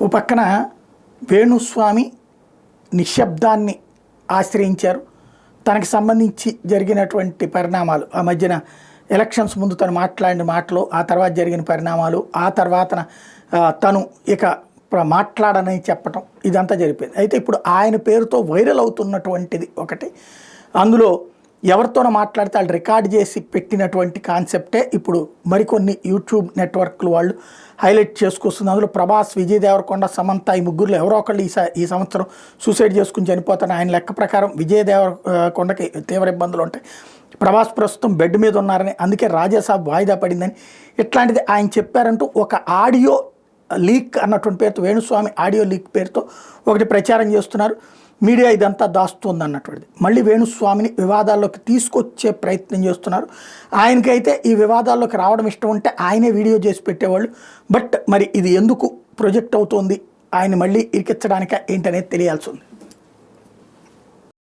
ఓ పక్కన వేణుస్వామి నిశ్శబ్దాన్ని ఆశ్రయించారు. తనకి సంబంధించి జరిగినటువంటి పరిణామాలు, ఆ మధ్యన ఎలక్షన్స్ ముందు తను మాట్లాడిన మాటలు, ఆ తర్వాత జరిగిన పరిణామాలు, ఆ తర్వాత తను ఇక మాట్లాడనని చెప్పటం, ఇదంతా జరిపోయింది. అయితే ఇప్పుడు ఆయన పేరుతో వైరల్ అవుతున్నటువంటిది ఒకటి. అందులో ఎవరితోనో మాట్లాడితే వాళ్ళు రికార్డ్ చేసి పెట్టినటువంటి కాన్సెప్టే ఇప్పుడు మరికొన్ని యూట్యూబ్ నెట్వర్క్లు వాళ్ళు హైలైట్ చేసుకొస్తుంది. అందులో ప్రభాస్, విజయ్ దేవరకొండ, సమంత ఈ ముగ్గురులో ఎవరో ఒకళ్ళు ఈ సంవత్సరం సూసైడ్ చేసుకుని చనిపోతారు. ఆయన లెక్క ప్రకారం విజయ్ దేవరకొండకి తీవ్ర ఇబ్బందులు ఉంటాయి. ప్రభాస్ ప్రస్తుతం బెడ్ మీద ఉన్నారని, అందుకే రాజాసాబ్ వాయిదా పడిందని ఇట్లాంటిది ఆయన చెప్పారంటూ ఒక ఆడియో లీక్ అన్నటువంటి పేరుతో, వేణుస్వామి ఆడియో లీక్ పేరుతో ఒకటి ప్రచారం చేస్తున్నారు. మీడియా ఇదంతా దాస్తుంది అన్నటువంటిది. మళ్ళీ వేణుస్వామిని వివాదాల్లోకి తీసుకొచ్చే ప్రయత్నం చేస్తున్నారు. ఆయనకైతే ఈ వివాదాల్లోకి రావడం ఇష్టం ఉంటే ఆయనే వీడియో చేసి పెట్టేవాళ్ళు. బట్ మరి ఇది ఎందుకు ప్రొజెక్ట్ అవుతోంది, ఆయన మళ్ళీ ఇరికించడానిక ఏంటనేది తెలియాల్సి ఉంది.